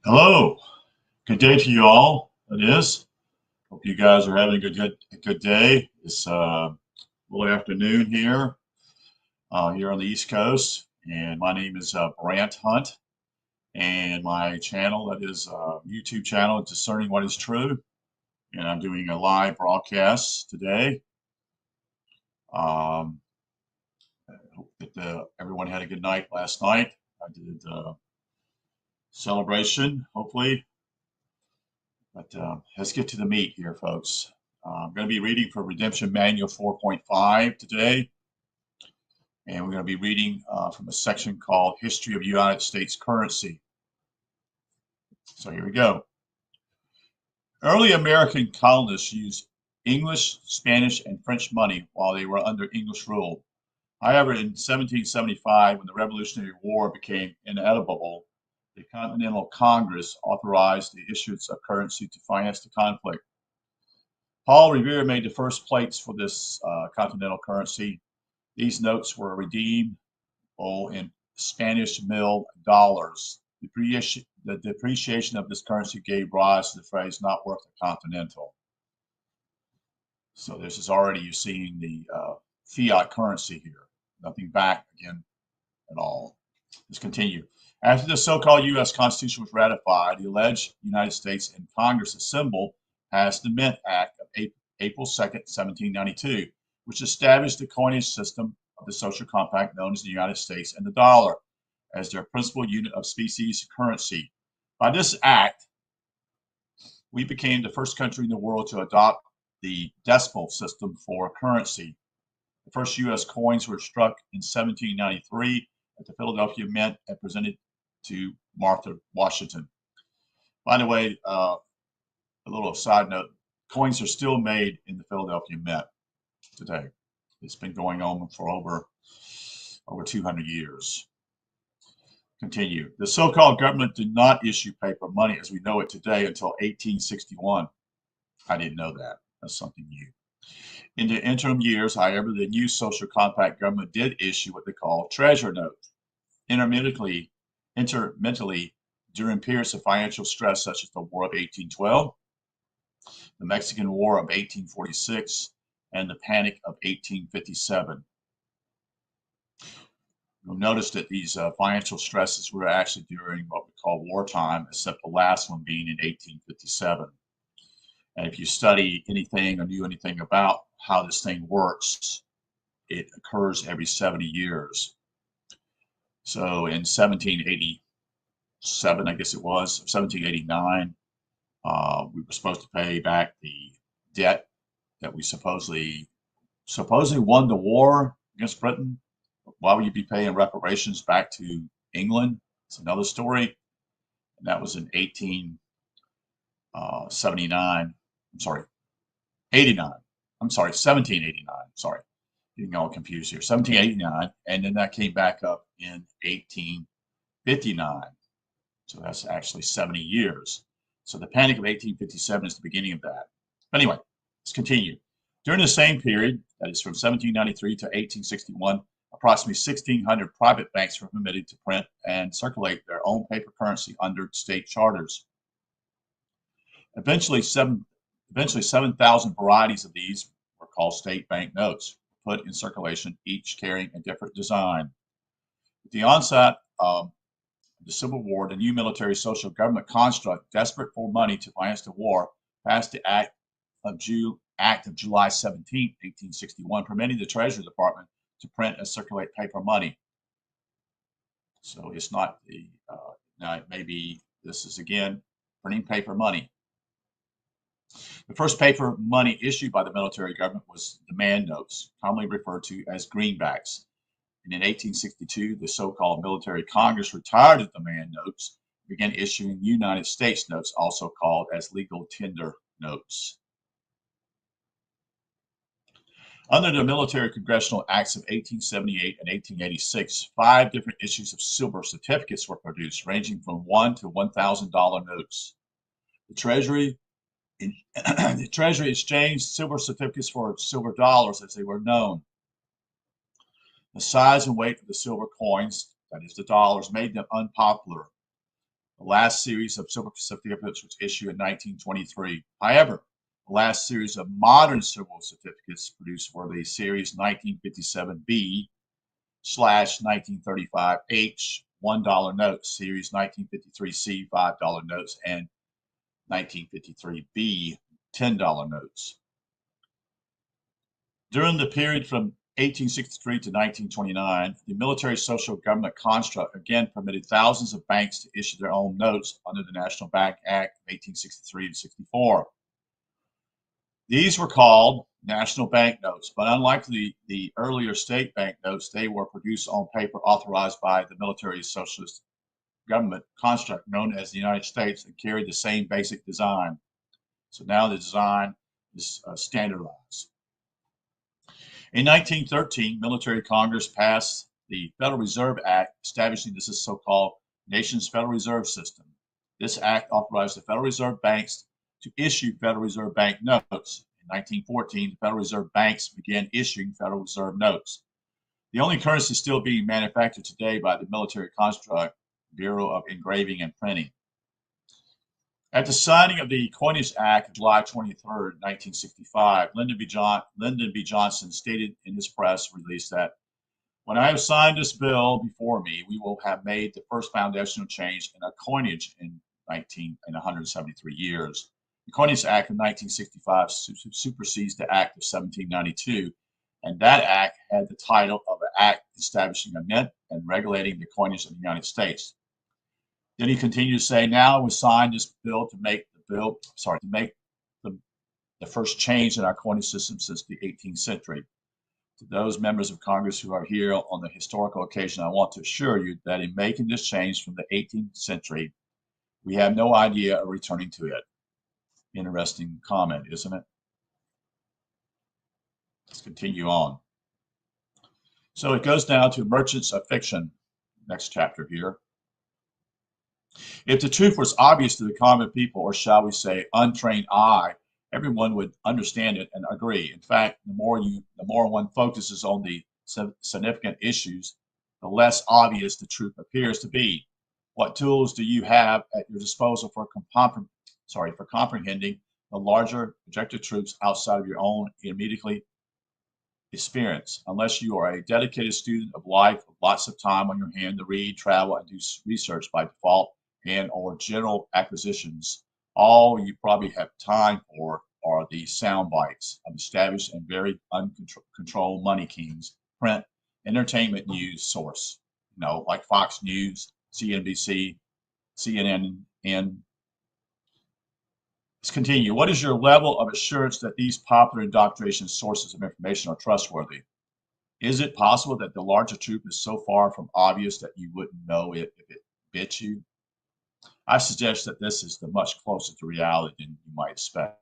Hello, good day to you all. It is. Hope you guys are having a good day. It's little afternoon here, here on the East Coast, and my name is Brant Hunt, and my channel that is YouTube channel, Discerning What Is True, and I'm doing a live broadcast today. I hope that everyone had a good night last night. I did celebration, hopefully. But let's get to the meat here, folks. I'm going to be reading from Redemption Manual 4.5 today, and we're going to be reading from a section called History of United States Currency. So here we go. Early American colonists used English, Spanish, and French money while they were under English rule. However, in 1775, when the Revolutionary War became inevitable, the Continental Congress authorized the issuance of currency to finance the conflict. Paul Revere made the first plates for this continental currency. These notes were redeemable in Spanish mill dollars. The depreciation of this currency gave rise to the phrase "not worth a continental." So this is already you seeing the fiat currency here. Nothing back again at all. Let's continue. After the so-called U.S. Constitution was ratified, the alleged United States and Congress assembled passed the Mint Act of April 2nd, 1792, which established the coinage system of the social compact known as the United States and the dollar as their principal unit of specie currency. By this act, we became the first country in the world to adopt the decimal system for currency. The first U.S. coins were struck in 1793 at the Philadelphia Mint and presented to Martha Washington. By the way, a little side note, coins are still made in the Philadelphia Mint today. It's been going on for over 200 years. Continue. The so-called government did not issue paper money as we know it today until 1861. I didn't know that. That's something new. In the interim years, however, the new social compact government did issue what they call treasure notes. Intermittently, during periods of financial stress such as the War of 1812, the Mexican War of 1846, and the Panic of 1857. You'll notice that these financial stresses were actually during what we call wartime, except the last one being in 1857. And if you study anything or knew anything about how this thing works, it occurs every 70 years. So in 1787, I guess it was, 1789, we were supposed to pay back the debt that we supposedly won the war against Britain. Why would you be paying reparations back to England? It's another story. And that was in 1879. I'm sorry, 89. I'm sorry, 1789. Sorry, getting all confused here. 1789, and then that came back up in 1859. So that's actually 70 years. So the Panic of 1857 is the beginning of that. But anyway, let's continue. During the same period, that is from 1793 to 1861, approximately 1,600 private banks were permitted to print and circulate their own paper currency under state charters. Eventually 7,000 varieties of these were called state bank notes, put in circulation, each carrying a different design. With the onset of the Civil War, the new military social government construct, desperate for money to finance the war, passed the Act of July 17, 1861, permitting the Treasury Department to print and circulate paper money. So it's not the, now maybe this is again printing paper money. The first paper money issued by the military government was demand notes, commonly referred to as greenbacks. And in 1862, the so-called military Congress retired the demand notes and began issuing United States notes, also called as legal tender notes. Under the Military Congressional Acts of 1878 and 1886, 5 different issues of silver certificates were produced, ranging from $1 to $1,000 notes. The Treasury exchanged silver certificates for silver dollars as they were known. The size and weight of the silver coins, that is the dollars, made them unpopular. The last series of silver certificates was issued in 1923. However, the last series of modern silver certificates produced were the Series 1957B/1935H $1 notes, Series 1953C $5 notes, and 1953B $10 notes. During the period from 1863 to 1929, the military social government construct again permitted thousands of banks to issue their own notes under the National Bank Act of 1863 to 64. These were called national bank notes, but unlike the earlier state bank notes, they were produced on paper authorized by the military socialist government construct known as the United States and carried the same basic design. So now the design is standardized. In 1913, military Congress passed the Federal Reserve Act, establishing this so-called nation's Federal Reserve System. This act authorized the Federal Reserve banks to issue Federal Reserve Bank notes. In 1914, the Federal Reserve banks began issuing Federal Reserve notes. The only currency still being manufactured today by the military construct, Bureau of Engraving and Printing. At the signing of the Coinage Act of July 23, 1965, Lyndon B. Johnson stated in his press release that, "When I have signed this bill before me, we will have made the first foundational change in our coinage in 173 years. The Coinage Act of 1965 supersedes the Act of 1792, and that act had the title of an act establishing a mint and regulating the coinage of the United States." Then he continued to say, "Now we signed this bill to make the first change in our coinage system since the 18th century. To those members of Congress who are here on the historical occasion, I want to assure you that in making this change from the 18th century, we have no idea of returning to it." Interesting comment, isn't it? Let's continue on. So it goes down to Merchants of Fiction, next chapter here. If the truth was obvious to the common people, or shall we say untrained eye, everyone would understand it and agree. In fact, the more one focuses on the significant issues, the less obvious the truth appears to be. What tools do you have at your disposal for comprehending the larger objective truths outside of your own immediately experience? Unless you are a dedicated student of life with lots of time on your hand to read, travel, and do research by default and or general acquisitions, all you probably have time for are the sound bites of established and very uncontrolled money kings, print, entertainment news source, like Fox News, CNBC, CNN, and let's continue. What is your level of assurance that these popular indoctrination sources of information are trustworthy? Is it possible that the larger truth is so far from obvious that you wouldn't know it if it bit you? I suggest that this is much closer to reality than you might expect.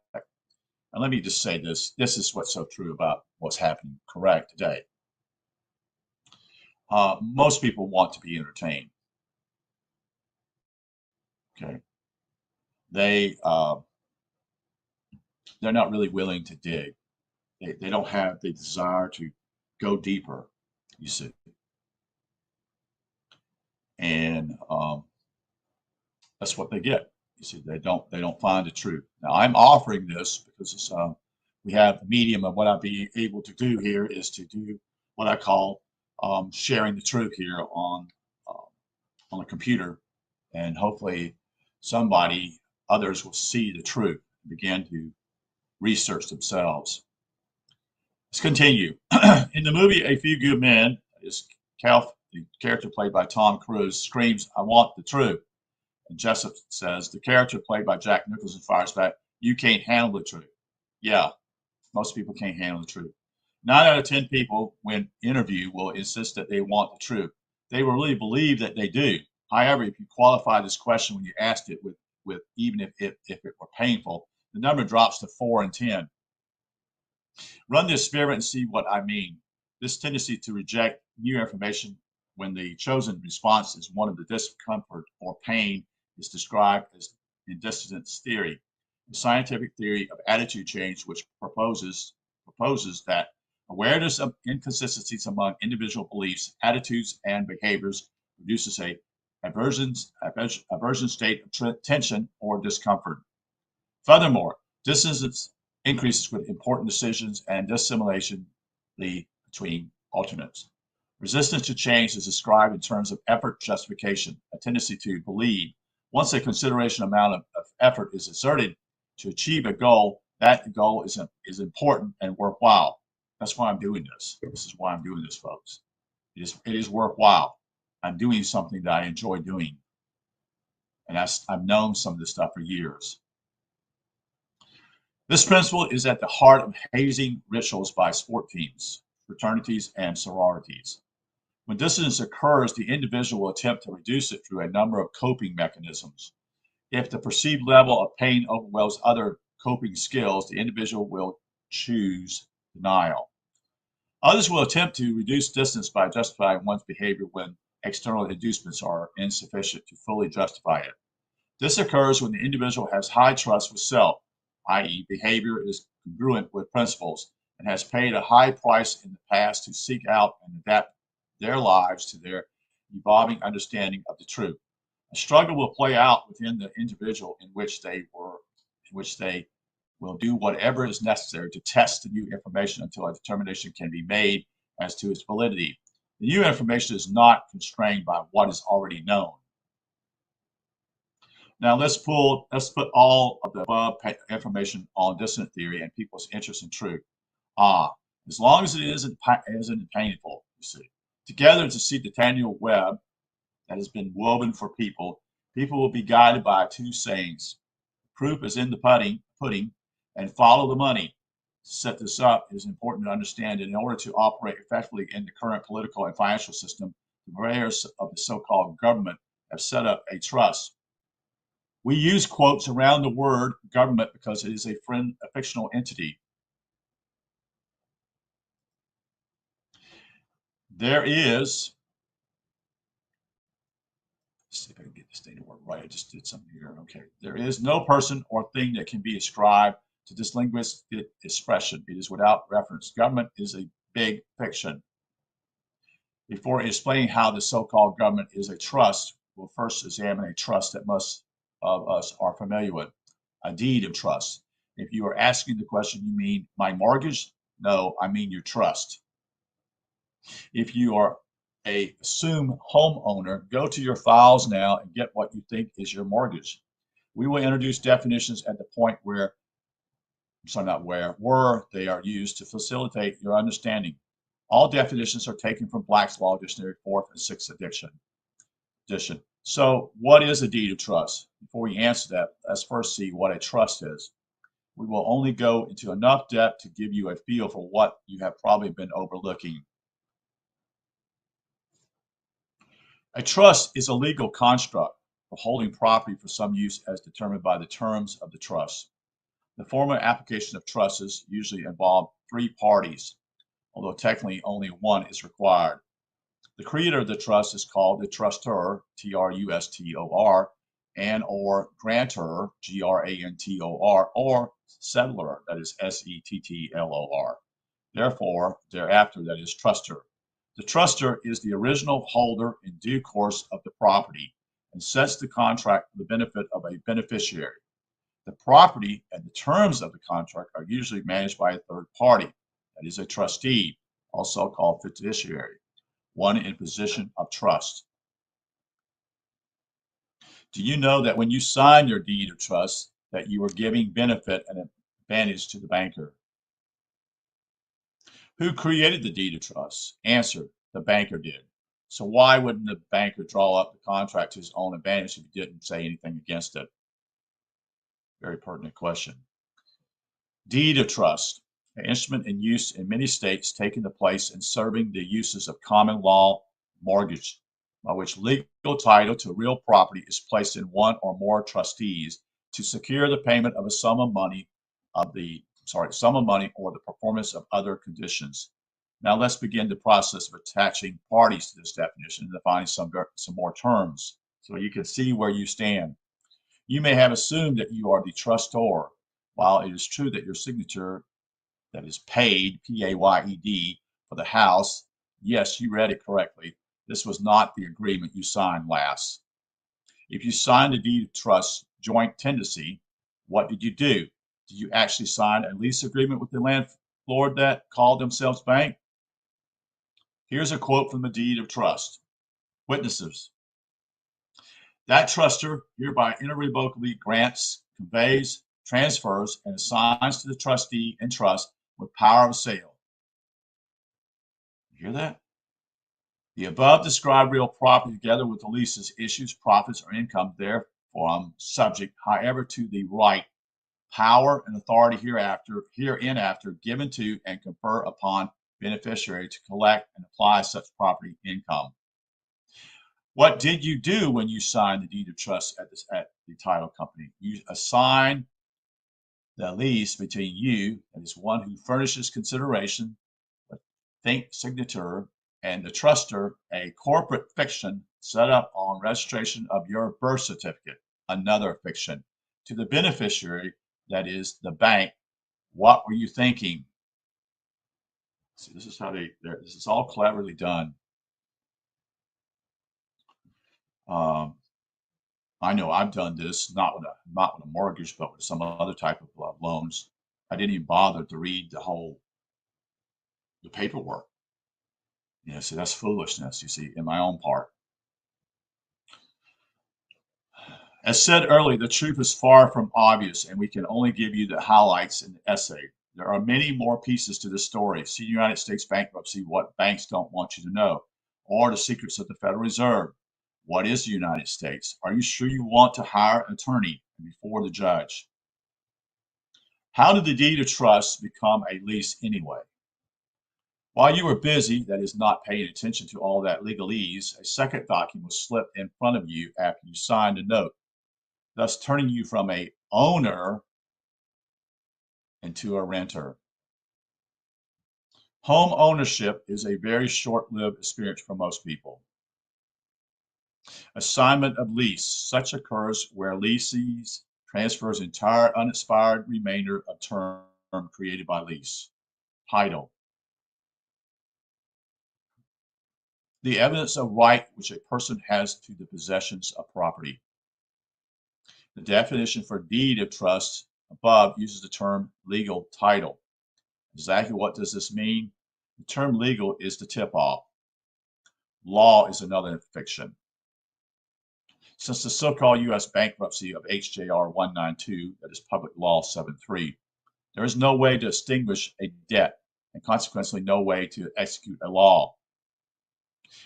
And let me just say this is what's so true about what's happening correct today. Most people want to be entertained. Okay. They're not really willing to dig. They don't have the desire to go deeper, you see. And that's what they get. You see, they don't find the truth. Now I'm offering this because it's, we have the medium of what I'll be able to do here is to do what I call sharing the truth here on a computer, and hopefully others will see the truth and begin to research themselves. Let's continue. In the movie A Few Good Men, the character played by Tom Cruise screams, "I want the truth." And Jessup says, the character played by Jack Nicholson fires back, "You can't handle the truth." Yeah, most people can't handle the truth. 9 out of 10 people, when interviewed, will insist that they want the truth. They will really believe that they do. However, if you qualify this question when you asked it with even if it were painful, the number drops to 4 in 10. Run the experiment and see what I mean. This tendency to reject new information when the chosen response is one of the discomfort or pain is described as in dissonance theory, a scientific theory of attitude change which proposes that awareness of inconsistencies among individual beliefs, attitudes, and behaviors produces a aversion state of tension or discomfort. Furthermore, distance increases with important decisions and dissimilation between alternates. Resistance to change is described in terms of effort justification, a tendency to believe once a consideration amount of effort is exerted to achieve a goal, that the goal is important and worthwhile. That's why I'm doing this. This is why I'm doing this, folks. It is worthwhile. I'm doing something that I enjoy doing. And I've known some of this stuff for years. This principle is at the heart of hazing rituals by sport teams, fraternities, and sororities. When dissonance occurs, the individual will attempt to reduce it through a number of coping mechanisms. If the perceived level of pain overwhelms other coping skills, the individual will choose denial. Others will attempt to reduce distance by justifying one's behavior when external inducements are insufficient to fully justify it. This occurs when the individual has high trust with self, i.e., behavior is congruent with principles, and has paid a high price in the past to seek out and adapt their lives to their evolving understanding of the truth. A struggle will play out within the individual in which they will do whatever is necessary to test the new information until a determination can be made as to its validity. The new information is not constrained by what is already known. Now let's put all of the above information on dissonant theory and people's interest in truth. As long as it isn't painful, you see. Together to see the tangible web that has been woven for people will be guided by two sayings. Proof is in the pudding, and follow the money. To set this up, it is important to understand that in order to operate effectively in the current political and financial system, the purveyors of the so-called government have set up a trust. We use quotes around the word government because it is a fictional entity. There is, let's see if I can get this thing to work right. I just did something here. Okay. There is no person or thing that can be ascribed to this linguistic expression. It is without reference. Government is a big fiction. Before explaining how the so-called government is a trust, we'll first examine a trust that most of us are familiar with, a deed of trust. If you are asking the question, you mean my mortgage? No, I mean your trust. If you are a assumed homeowner, go to your files now and get what you think is your mortgage. We will introduce definitions at the point where they are used to facilitate your understanding. All definitions are taken from Black's Law Dictionary, 4th and 6th edition. So what is a deed of trust? Before we answer that, let's first see what a trust is. We will only go into enough depth to give you a feel for what you have probably been overlooking. A trust is a legal construct for holding property for some use as determined by the terms of the trust. The formal application of trusts usually involve three parties, although technically only one is required. The creator of the trust is called the trustor, Trustor, and or grantor, Grantor, or settlor, that is Settlor. Therefore, thereafter, that is trustor. The trustor is the original holder in due course of the property and sets the contract for the benefit of a beneficiary. The property and the terms of the contract are usually managed by a third party, that is a trustee, also called fiduciary, one in position of trust. Do you know that when you sign your deed of trust that you are giving benefit and advantage to the banker? Who created the deed of trust? Answer, the banker did. So why wouldn't the banker draw up the contract to his own advantage if he didn't say anything against it? Very pertinent question. Deed of trust, an instrument in use in many states taking the place in serving the uses of common law mortgage, by which legal title to real property is placed in one or more trustees to secure the payment of a sum of money or the performance of other conditions. Now let's begin the process of attaching parties to this definition and defining some more terms so you can see where you stand. You may have assumed that you are the trustor. While it is true that your signature that is paid, P-A-Y-E-D, for the house, yes, you read it correctly. This was not the agreement you signed last. If you signed a deed of trust joint tenancy, what did you do? Did you actually sign a lease agreement with the landlord that called themselves bank? Here's a quote from the deed of trust. Witnesses. That truster hereby irrevocably grants, conveys, transfers, and assigns to the trustee in trust with power of sale. You hear that? The above described real property, together with the leases, issues, profits, or income therefrom, subject, however, to the right, power, and authority hereinafter given to and confer upon beneficiary to collect and apply such property income. What did you do when you signed the deed of trust at the title company? You assign the lease between you, that is one who furnishes consideration, the signature, and the truster, a corporate fiction set up on registration of your birth certificate, another fiction, to the beneficiary, that is the bank. What were you thinking? See, this is how this is all cleverly done. I know I've done this, not with a mortgage, but with some other type of loans. I didn't even bother to read the paperwork. You know, so that's foolishness, you see, in my own part. As said earlier, the truth is far from obvious, and we can only give you the highlights in the essay. There are many more pieces to this story. See United States bankruptcy, what banks don't want you to know, or the secrets of the Federal Reserve. What is the United States? Are you sure you want to hire an attorney before the judge? How did the deed of trust become a lease anyway? While you were busy, that is, not paying attention to all that legalese, a second document was slipped in front of you after you signed a note, thus turning you from an owner into a renter. Home ownership is a very short-lived experience for most people. Assignment of lease. Such occurs where leases transfers entire unexpired remainder of term created by lease. Title. The evidence of right which a person has to the possessions of property. The definition for deed of trust above uses the term legal title. Exactly what does this mean? The term legal is the tip-off. Law is another fiction. Since the so-called U.S. bankruptcy of HJR 192, that is Public Law 73, there is no way to extinguish a debt and consequently no way to execute a law.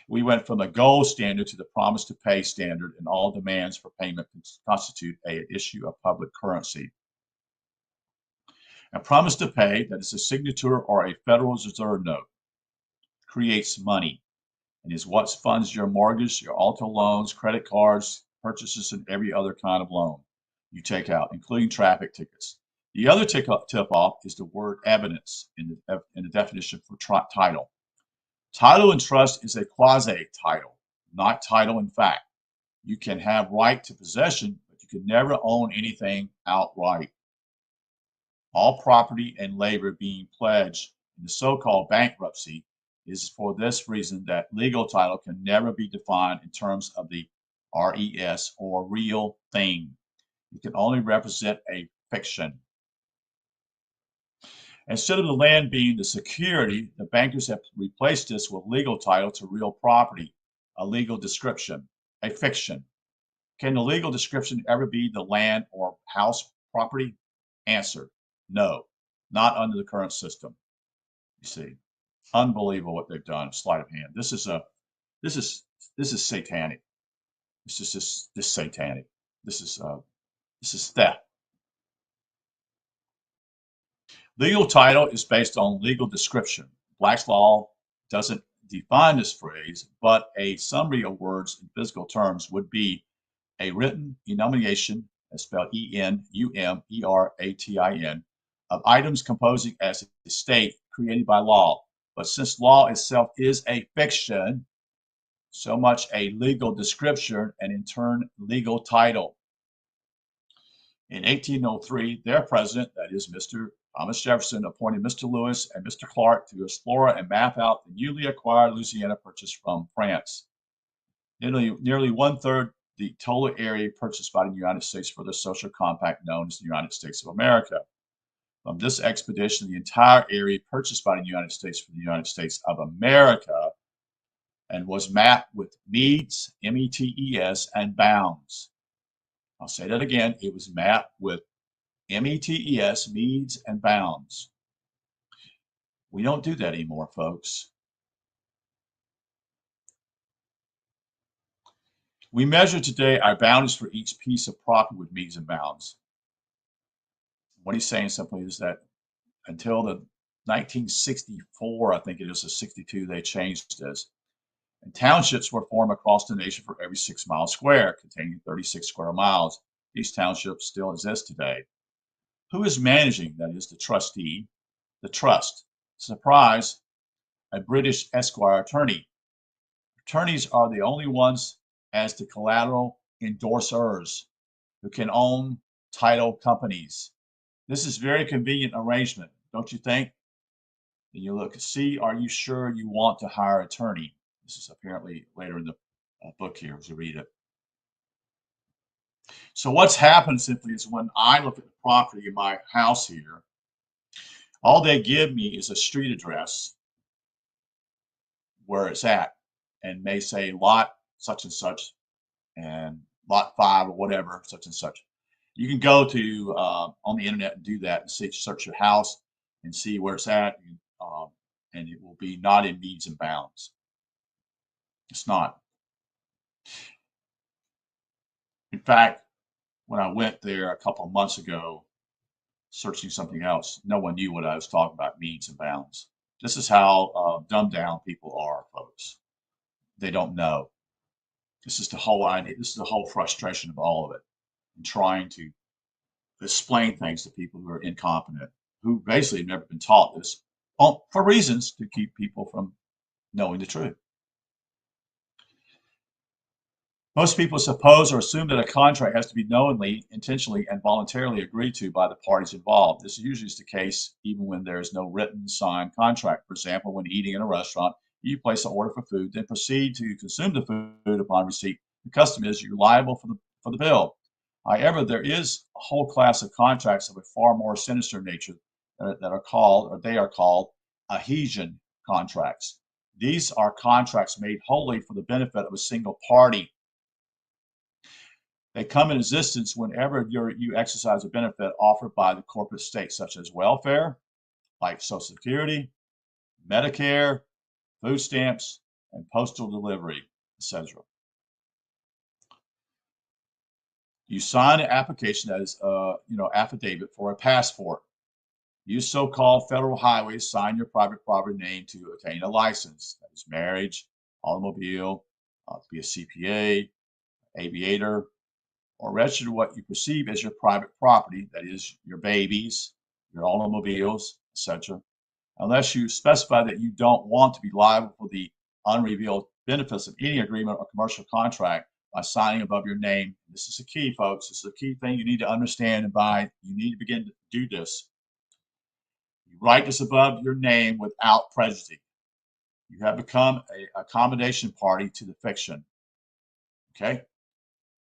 We went from the gold standard to the promise to pay standard, and all demands for payment constitute an issue of public currency. A promise to pay, that is a signature or a Federal Reserve note, creates money and is what funds your mortgage, your auto loans, credit cards, purchases, and every other kind of loan you take out, including traffic tickets. The other tip-off is the word evidence in the definition for title. Title in trust is a quasi-title, not title in fact. You can have right to possession, but you can never own anything outright. All property and labor being pledged in the so-called bankruptcy is for this reason that legal title can never be defined in terms of the RES or real thing. It can only represent a fiction. Instead of the land being the security, the bankers have replaced this with legal title to real property, a legal description, a fiction. Can the legal description ever be the land or house property? Answer, no, not under the current system. You see, unbelievable what they've done. Sleight of hand. This is satanic. This is just satanic. This is theft. Legal title is based on legal description. Black's Law doesn't define this phrase, but a summary of words in physical terms would be a written enumeration, that's spelled E-N-U-M-E-R-A-T-I-N, of items composing as a state created by law. But since law itself is a fiction, so much a legal description and in turn legal title. In 1803, their president, that is Mr. Thomas Jefferson, appointed Mr. Lewis and Mr. Clark to explore and map out the newly acquired Louisiana purchase from France. Nearly one-third the total area purchased by the United States for the social compact known as the United States of America. From this expedition, the entire area purchased by the United States for the United States of America and was mapped with metes, M-E-T-E-S, and bounds. I'll say that again. It was mapped with M-E-T-E-S, metes, and bounds. We don't do that anymore, folks. We measure today our boundaries for each piece of property with metes and bounds. What he's saying simply is that until the 1964, I think it is, or 62, they changed this. And townships were formed across the nation for every 6 miles square, containing 36 square miles. These townships still exist today. Who is managing? That is the trustee, the trust. Surprise, a British Esquire attorney. Attorneys are the only ones as the collateral endorsers who can own title companies. This is very convenient arrangement, don't you think? And you look, see, are you sure you want to hire an attorney? This is apparently later in the book here as you read it. So what's happened simply is when I look at the property in my house here, all they give me is a street address where it's at and may say lot such and such and lot 5 or whatever, such and such. You can go to on the internet and do that and see, search your house and see where it's at, and it will be not in metes and bounds. It's not. In fact, when I went there a couple of months ago, searching something else, no one knew what I was talking about, metes and bounds. This is how dumbed down people are, folks. They don't know. This is the whole idea. This is the whole frustration of all of it, and trying to explain things to people who are incompetent, who basically have never been taught this, for reasons to keep people from knowing the truth. Most people suppose or assume that a contract has to be knowingly, intentionally, and voluntarily agreed to by the parties involved. This usually is the case even when there is no written signed contract. For example, when eating in a restaurant, you place an order for food, then proceed to consume the food upon receipt. The custom is you're liable for the bill. However, there is a whole class of contracts of a far more sinister nature that are called, or they are called, adhesion contracts. These are contracts made wholly for the benefit of a single party. They come in existence whenever you exercise a benefit offered by the corporate state, such as welfare, like Social Security, Medicare, food stamps, and postal delivery, etc. You sign an application that is, affidavit for a passport. Use so-called federal highways, sign your private property name to obtain a license. That is marriage, automobile, be a CPA, aviator, or register what you perceive as your private property, that is your babies, your automobiles, etc., unless you specify that you don't want to be liable for the unrevealed benefits of any agreement or commercial contract by signing above your name. This is the key, folks. This is the key thing you need to understand, and you need to begin to do this. You write this above your name without prejudice. You have become an accommodation party to the fiction. Okay?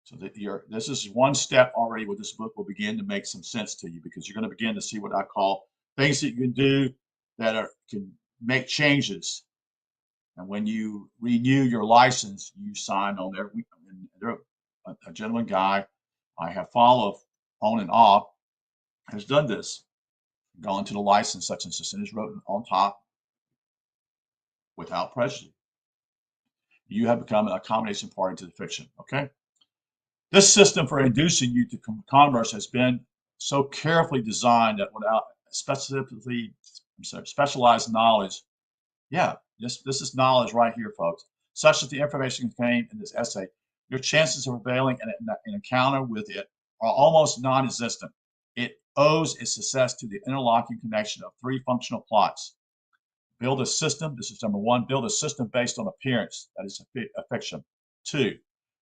So that this is one step already where this book will begin to make some sense to you, because you're going to begin to see what I call things that you can do that can make changes. And when you renew your license, you sign on there. A gentleman guy I have followed on and off has done this, gone to the license such and such, and has written on top without prejudice. You have become an accommodation party to the fiction. Okay. This system for inducing you to commerce has been so carefully designed that without specialized knowledge, this is knowledge right here, folks, such that the information contained in this essay, your chances of prevailing in an encounter with it are almost non-existent. It owes its success to the interlocking connection of 3 functional plots. Build a system, this is number 1, build a system based on appearance, that is a fiction. 2,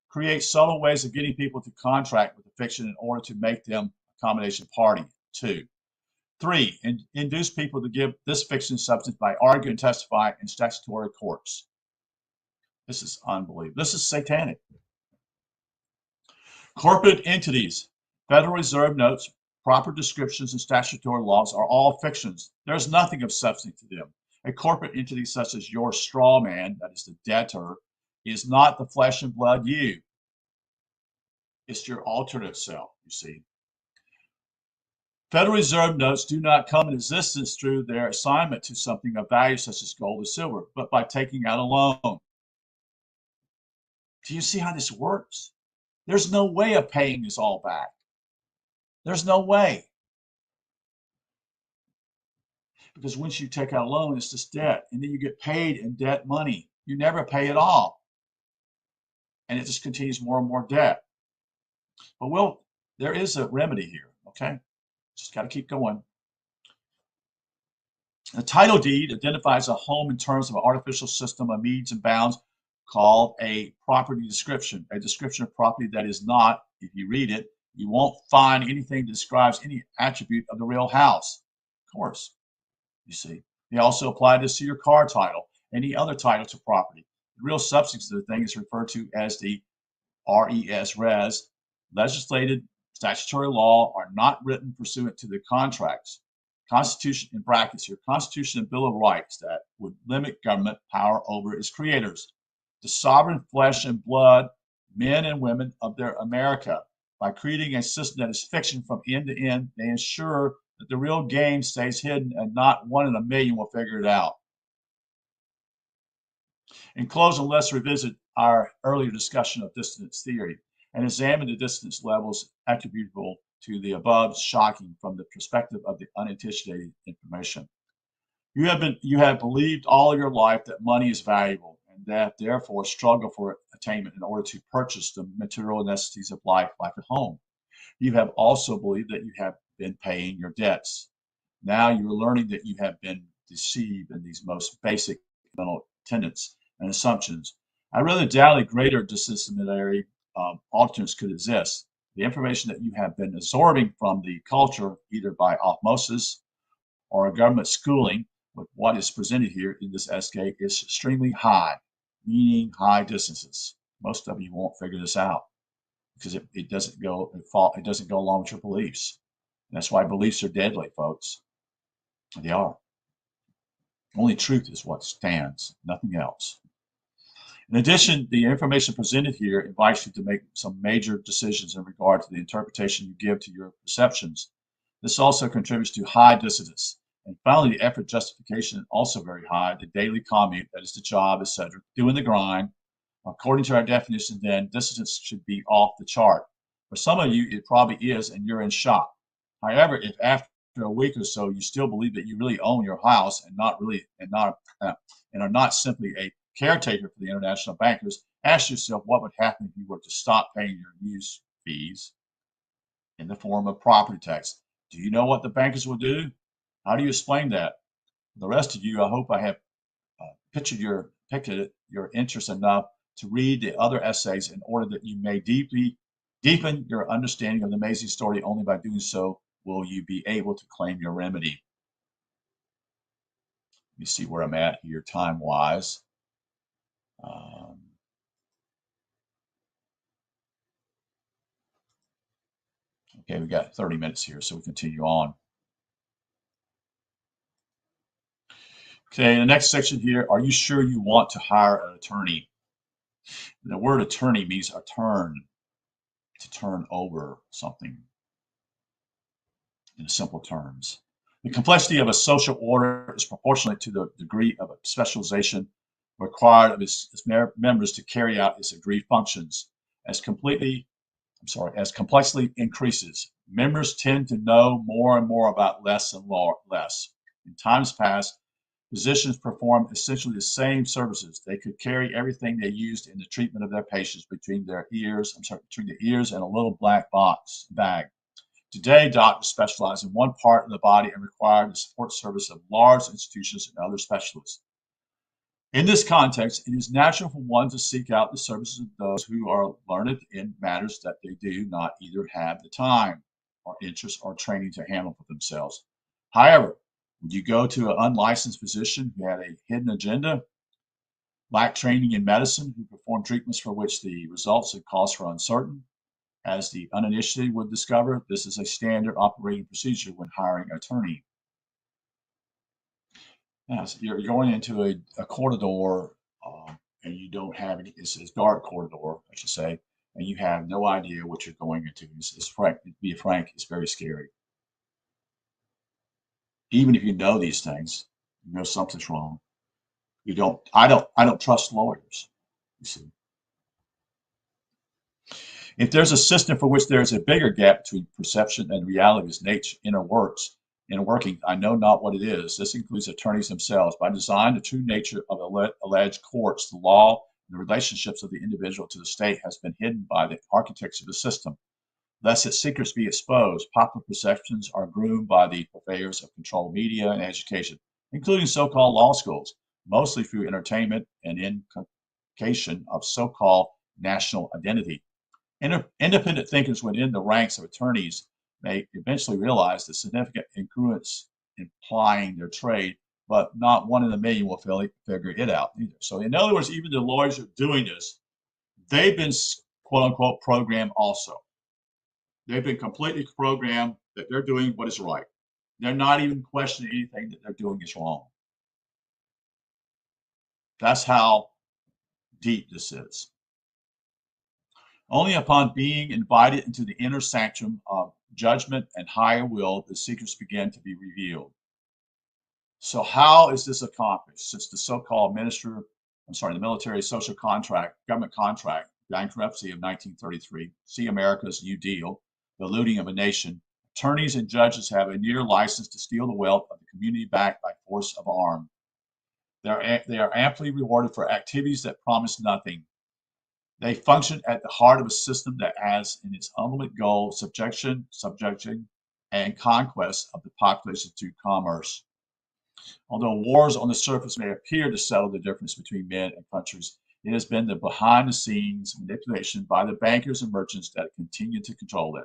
create subtle ways of getting people to contract with the fiction in order to make them accommodation party. 2. 3, induce people to give this fiction substance by arguing and testifying in statutory courts. This is unbelievable. This is satanic. Corporate entities, Federal Reserve notes, proper descriptions, and statutory laws are all fictions. There's nothing of substance to them. A corporate entity such as your straw man, that is the debtor, is not the flesh and blood you. It's your alternate self, you see. Federal Reserve notes do not come in existence through their assignment to something of value such as gold or silver, but by taking out a loan. Do you see how this works? There's no way of paying this all back. There's no way. Because once you take out a loan, it's just debt. And then you get paid in debt money. You never pay it off. And it just continues more and more debt. But well, there is a remedy here, okay? Just got to keep going. A title deed identifies a home in terms of an artificial system of means and bounds called a property description, a description of property that is not, if you read it, you won't find anything that describes any attribute of the real house. Of course, you see. They also apply this to your car title, any other title to property. The real substance of the thing is referred to as the res. Legislated statutory law are not written pursuant to the contracts. Constitution in brackets here, Constitution and Bill of Rights that would limit government power over its creators, the sovereign flesh and blood, men and women of their America. By creating a system that is fiction from end to end, they ensure that the real game stays hidden and not one in a million will figure it out. In closing, let's revisit our earlier discussion of dissonance theory and examine the dissonance levels attributable to the above shocking from the perspective of the uninitiated information. You have believed all your life that money is valuable and that therefore struggle for attainment in order to purchase the material necessities of life, like a home. You have also believed that you have been paying your debts. Now you are learning that you have been deceived in these most basic mental tenets and assumptions. I really doubt a greater dissimilarity alternates could exist. The information that you have been absorbing from the culture, either by osmosis or a government schooling, with what is presented here in this essay, is extremely high, meaning high distances. Most of you won't figure this out because it doesn't go along with your beliefs. And that's why beliefs are deadly, folks. They are. Only truth is what stands, nothing else. In addition, the information presented here invites you to make some major decisions in regard to the interpretation you give to your perceptions. This also contributes to high dissonance. And finally, the effort justification is also very high. The daily commute, that is the job, etc., doing the grind. According to our definition, then, dissonance should be off the chart. For some of you, it probably is, and you're in shock. However, if after a week or so you still believe that you really own your house and are not simply a caretaker for the international bankers, ask yourself what would happen if you were to stop paying your use fees in the form of property tax. Do you know what the bankers will do? How do you explain that? For the rest of you, I hope I have pictured your interest enough to read the other essays in order that you may deepen your understanding of the amazing story. Only by doing so will you be able to claim your remedy. Let me see where I'm at here time-wise. Okay, we got 30 minutes here, so we continue on. Okay, the next section here, are you sure you want to hire an attorney? The word attorney means to turn over something in simple terms. The complexity of a social order is proportionate to the degree of specialization required of its members to carry out its agreed functions. As complexity increases, members tend to know more and more about less and less. In times past, physicians performed essentially the same services. They could carry everything they used in the treatment of their patients between the ears and a little black bag. Today, doctors specialize in one part of the body and require the support service of large institutions and other specialists. In this context, it is natural for one to seek out the services of those who are learned in matters that they do not either have the time or interest or training to handle for themselves. However, would you go to an unlicensed physician who had a hidden agenda, lacked training in medicine, who performed treatments for which the results and costs were uncertain, As the uninitiated would discover, this is a standard operating procedure when hiring an attorney. Now, so you're going into a corridor and you don't have any, it's a dark corridor, I should say, and you have no idea what you're going into. It's frank, to be frank, it's very scary. Even if you know these things, you know something's wrong. I don't trust lawyers, you see. If there's a system for which there is a bigger gap between perception and reality's nature, inner working, I know not what it is. This includes attorneys themselves. By design, the true nature of alleged courts, the law, and the relationships of the individual to the state has been hidden by the architects of the system. Lest its secrets be exposed, popular perceptions are groomed by the purveyors of controlled media and education, including so-called law schools, mostly through entertainment and inculcation of so-called national identity. Independent thinkers within the ranks of attorneys may eventually realize the significant incongruence implying their trade, but not one in a million will figure it out either. So, in other words, even the lawyers who are doing this, they've been quote unquote programmed also. They've been completely programmed that they're doing what is right. They're not even questioning anything that they're doing is wrong. That's how deep this is. Only upon being invited into the inner sanctum of judgment and higher will, the secrets begin to be revealed. So how is this accomplished? Since the military social contract, government contract, bankruptcy of 1933, see America's New Deal, the looting of a nation, attorneys and judges have a near license to steal the wealth of the community back by force of arm. They are amply rewarded for activities that promise nothing. They function at the heart of a system that has in its ultimate goal subjection, and conquest of the population through commerce. Although wars on the surface may appear to settle the difference between men and countries, it has been the behind-the-scenes manipulation by the bankers and merchants that continue to control it.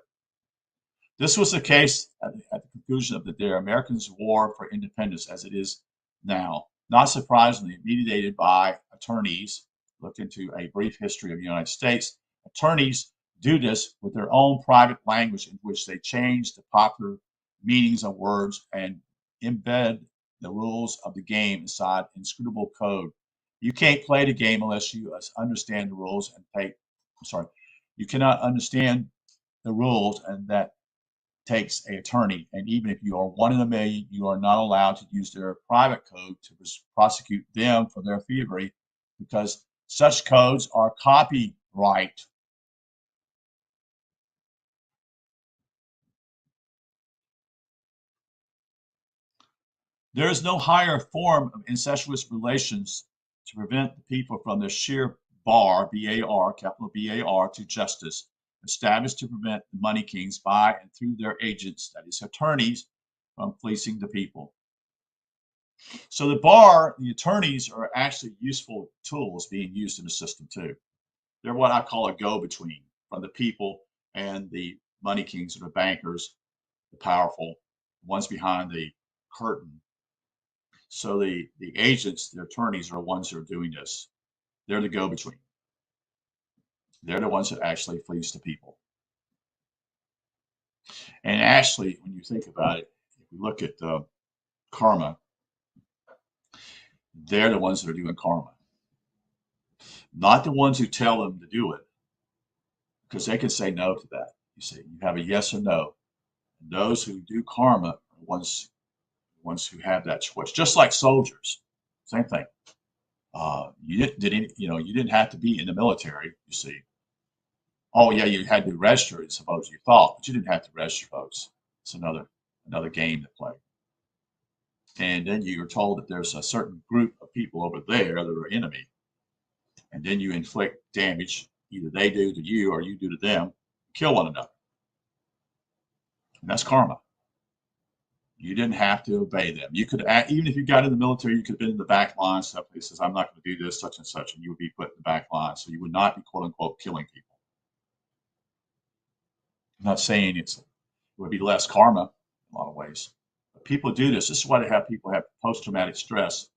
This was the case at the conclusion of the Americans' war for independence as it is now. Not surprisingly, mediated by attorneys. Look into a brief history of the United States. Attorneys do this with their own private language in which they change the popular meanings of words and embed the rules of the game inside inscrutable code. You can't play the game unless you understand the rules and you cannot understand the rules, and that takes an attorney. And even if you are one in a million, you are not allowed to use their private code to prosecute them for their thievery, because such codes are copyright. There is no higher form of incestuous relations to prevent the people from their sheer bar, B-A-R, capital B-A-R, to justice, established to prevent the money kings by and through their agents, that is, attorneys, from fleecing the people. So the attorneys are actually useful tools being used in the system too. They're what I call a go-between from the people and the money kings or the bankers, the powerful, the ones behind the curtain. So the agents, the attorneys, are the ones who are doing this. They're the go-between. They're the ones that actually fleece the people. And actually, when you think about it, if you look at karma, they're the ones that are doing karma. Not the ones who tell them to do it, because they can say no to that. You see, you have a yes or no. And those who do karma are the ones who have that choice. Just like soldiers, same thing. You didn't have to be in the military. You see. Oh yeah, you had to register, I suppose you thought, but you didn't have to register, folks. It's another game to play. And then you're told that there's a certain group of people over there that are enemy, and then you inflict damage. Either they do to you or you do to them, kill one another. And that's karma. You didn't have to obey them. You could, even if you got in the military, you could have been in the back line. Somebody says, I'm not going to do this, such and such, and you would be put in the back line. So you would not be, quote unquote, killing people. I'm not saying it would be less karma in a lot of ways. But people do this. This is why people have post-traumatic stress.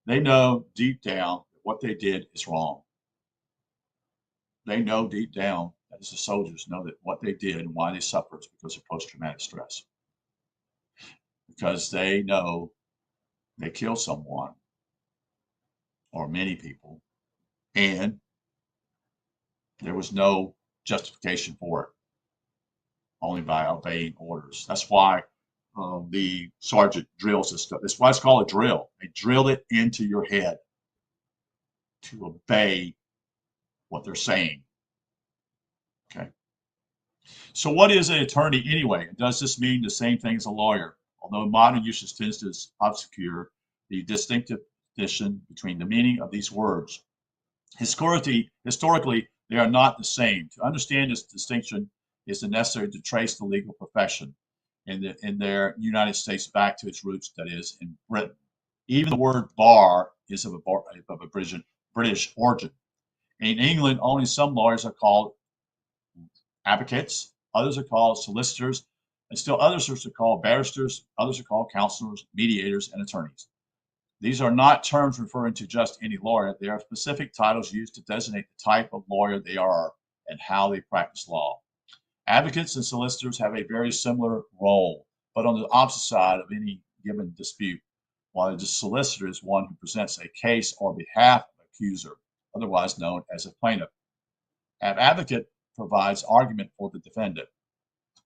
They know deep down that what they did is wrong. They know deep down that is the soldiers, know that what they did and why they suffered is because of post-traumatic stress. Because they know they killed someone or many people, and there was no justification for it, only by obeying orders. That's why the sergeant drills this stuff. That's why it's called a drill. They drill it into your head to obey what they're saying. Okay. So what is an attorney anyway? Does this mean the same thing as a lawyer? Although modern usage tends to obscure the distinctive distinction between the meaning of these words. Historically, they are not the same. To understand this distinction is necessary to trace the legal profession in their United States back to its roots, that is, in Britain. Even the word bar is of a British origin. In England, only some lawyers are called advocates, others are called solicitors, and still others are called barristers, others are called counselors, mediators, and attorneys. These are not terms referring to just any lawyer. They are specific titles used to designate the type of lawyer they are and how they practice law. Advocates and solicitors have a very similar role, but on the opposite side of any given dispute, while the solicitor is one who presents a case on behalf of an accuser, otherwise known as a plaintiff. An advocate provides argument for the defendant.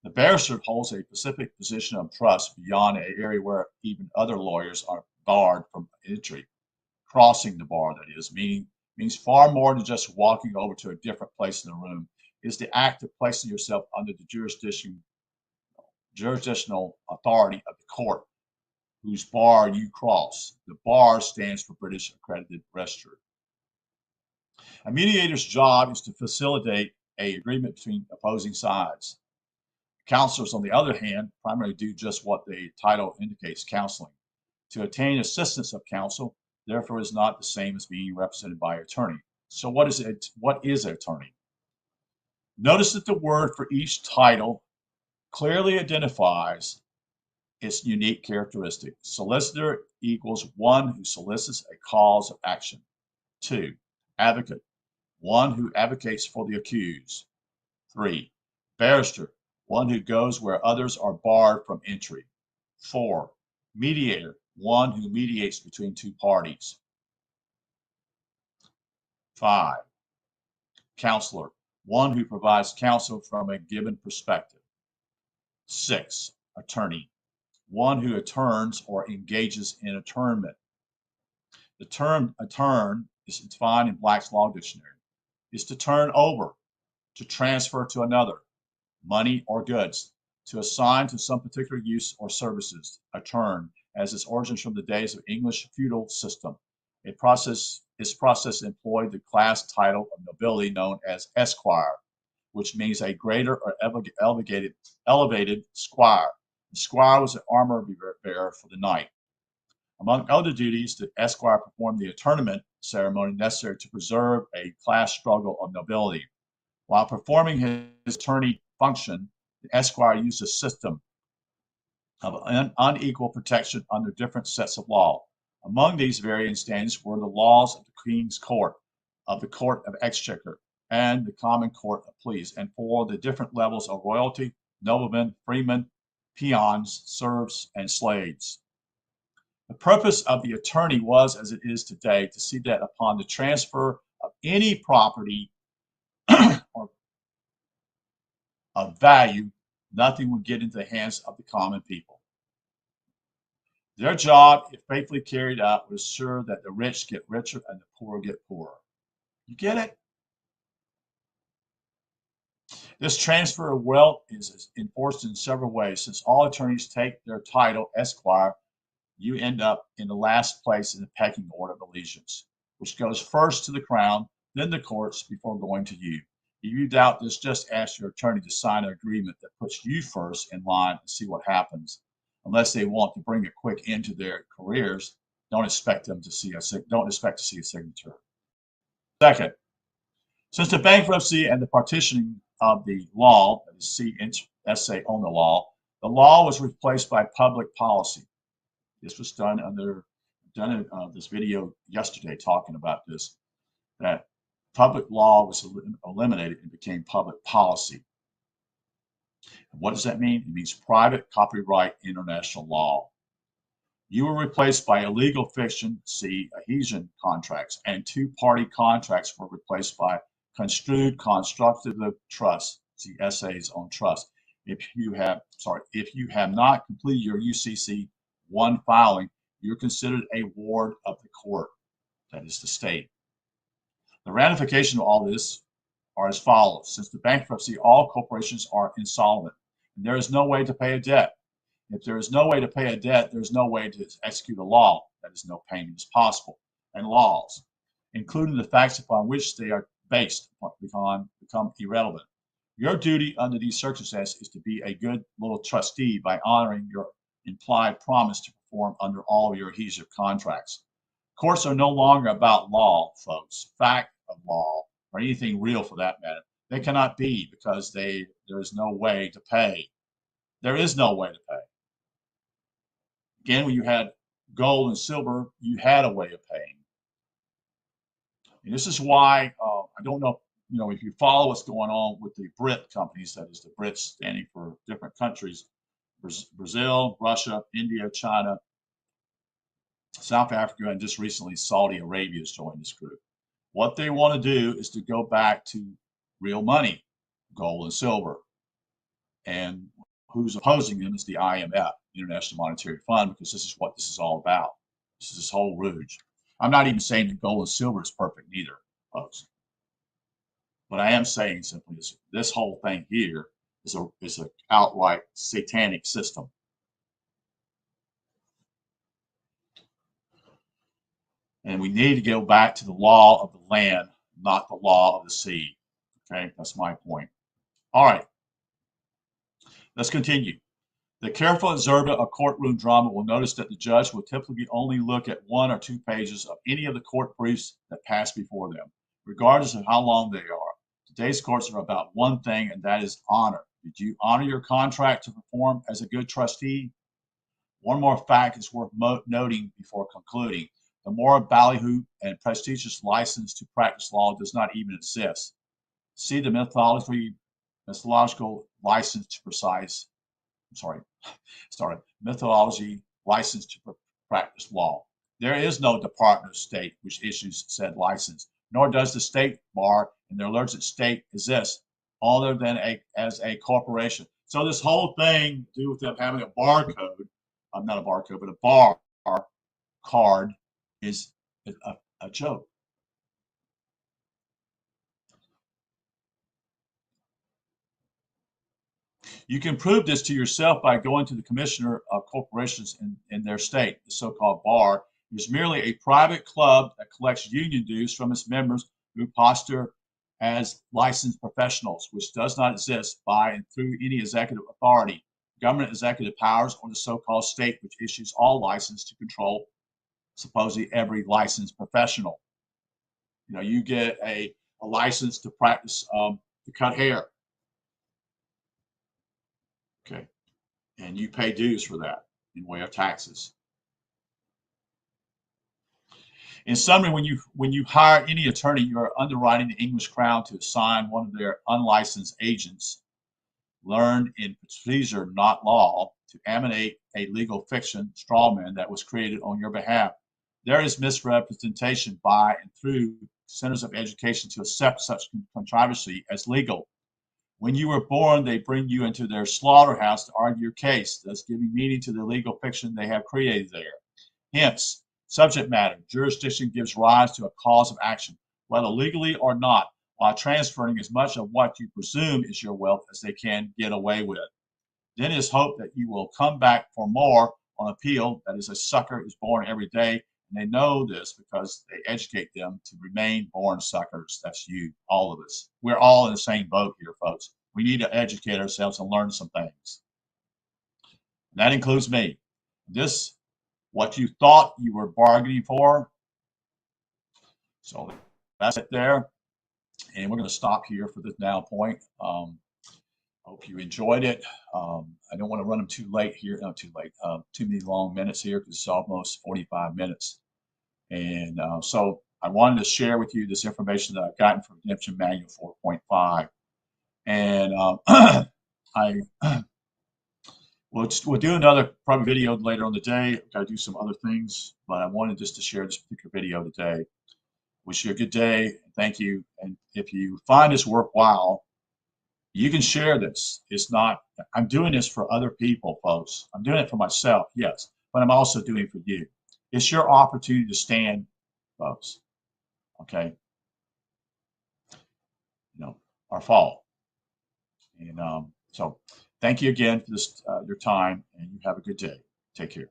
The barrister holds a specific position of trust beyond an area where even other lawyers are barred from entry. Crossing the bar, that is, means far more than just walking over to a different place in the room. It's the act of placing yourself under the jurisdictional authority of the court, whose bar you cross. The bar stands for British Accredited Registrar. A mediator's job is to facilitate an agreement between opposing sides. Counselors, on the other hand, primarily do just what the title indicates, counseling. To obtain assistance of counsel, therefore, is not the same as being represented by an attorney. So what is an attorney? Notice that the word for each title clearly identifies its unique characteristic. Solicitor equals one who solicits a cause of action. 2, advocate, one who advocates for the accused. 3, barrister, one who goes where others are barred from entry. 4, mediator, one who mediates between two parties. 5, counselor, one who provides counsel from a given perspective. 6, attorney, one who attorneys or engages in attorneyment. The term attorn is defined in Black's Law Dictionary. Is to turn over, to transfer to another, money or goods, to assign to some particular use or services. Attorn, as its origins from the days of English feudal system. This process employed the class title of nobility known as esquire, which means a greater or elevated squire. The squire was an armor bearer for the knight. Among other duties, the esquire performed the attorneyment ceremony necessary to preserve a class struggle of nobility. While performing his attorney function, the esquire used a system of unequal protection under different sets of law. Among these varying standards were the laws of the King's Court, of the Court of Exchequer, and the Common Court of Pleas, and for the different levels of royalty, noblemen, freemen, peons, serfs, and slaves. The purpose of the attorney was, as it is today, to see that upon the transfer of any property or of value, nothing would get into the hands of the common people. Their job, if faithfully carried out, would assure that the rich get richer and the poor get poorer. You get it? This transfer of wealth is enforced in several ways. Since all attorneys take their title, esquire, you end up in the last place in the pecking order of allegiance, which goes first to the crown, then the courts, before going to you. If you doubt this, just ask your attorney to sign an agreement that puts you first in line and see what happens. Unless they want to bring a quick end to their careers, don't expect to see a signature. Second, since the bankruptcy and the partitioning of the law, see essay on the law was replaced by public policy. This was done in this video yesterday talking about this, that Public law was eliminated and became public policy. And what does that mean? It means private copyright international law. You were replaced by illegal fiction, see adhesion contracts, and two-party contracts were replaced by construed constructive trust, see essays on trust. If you have not completed your UCC 1 filing, you're considered a ward of the court, that is the state. The ramifications of all this are as follows. Since the bankruptcy, all corporations are insolvent, and there is no way to pay a debt. If there is no way to pay a debt, there's no way to execute a law. That is, no payment is possible. And laws, including the facts upon which they are based, become irrelevant. Your duty under these circumstances is to be a good little trustee by honoring your implied promise to perform under all your adhesive contracts. Courts are no longer about law, folks, fact of law, or anything real for that matter. They cannot be because there is no way to pay. There is no way to pay. Again, when you had gold and silver, you had a way of paying. And this is why I don't know, if you follow what's going on with the BRIC companies, that is the Brits standing for different countries, Brazil, Russia, India, China, South Africa, and just recently Saudi Arabia has joined this group. What they want to do is to go back to real money, gold and silver. And who's opposing them is the IMF, International Monetary Fund, because this is what this is all about. This is this whole rouge. I'm not even saying that gold and silver is perfect neither, folks. What I am saying simply is this whole thing here is an outright satanic system. And we need to go back to the law of the land, not the law of the sea. Okay, that's my point. All right, let's continue. The careful observer of courtroom drama will notice that the judge will typically only look at 1 or 2 pages of any of the court briefs that pass before them, regardless of how long they are. Today's courts are about one thing, and that is honor. Did you honor your contract to perform as a good trustee? One more fact is worth noting before concluding. The more ballyhoo and prestigious license to practice law does not even exist. See the methodological license to methodology license to practice law. There is no Department of State which issues said license, nor does the state bar in their alleged state exist, other than as a corporation. So this whole thing to do with them having a barcode, not a barcode, but a bar card is a joke. You can prove this to yourself by going to the commissioner of corporations in their state. The so-called bar is merely a private club that collects union dues from its members who posture as licensed professionals, which does not exist by and through any executive authority, government executive powers, or the so-called state which issues all license to control supposedly every licensed professional. You get a license to practice to cut hair. Okay, and you pay dues for that in way of taxes. In summary, when you hire any attorney, you are underwriting the English Crown to assign one of their unlicensed agents, learned in procedure, not law, to emanate a legal fiction strawman that was created on your behalf. There is misrepresentation by and through centers of education to accept such controversy as legal. When you were born, they bring you into their slaughterhouse to argue your case, thus giving meaning to the legal fiction they have created there. Hence, subject matter, jurisdiction gives rise to a cause of action, whether legally or not, while transferring as much of what you presume is your wealth as they can get away with. Then is hope that you will come back for more on appeal. That is, a sucker is born every day, and they know this because they educate them to remain born suckers. That's you, all of us. We're all in the same boat here, folks. We need to educate ourselves and learn some things. And that includes me. This, what you thought you were bargaining for. So that's it there. And we're going to stop here for this now point. Hope you enjoyed it. I don't want to run them too late here. Not too many long minutes here because it's almost 45 minutes. And so I wanted to share with you this information that I've gotten from Redemption Manual 4.5. And we'll do another probably video later on the day. I've got to do some other things, but I wanted just to share this particular video today. Wish you a good day. Thank you. And if you find this worthwhile, you can share this. It's not, I'm doing this for other people, folks. I'm doing it for myself, yes, but I'm also doing it for you. It's your opportunity to stand, folks. Okay. You know, our fall. And so thank you again for this, your time, and you have a good day. Take care.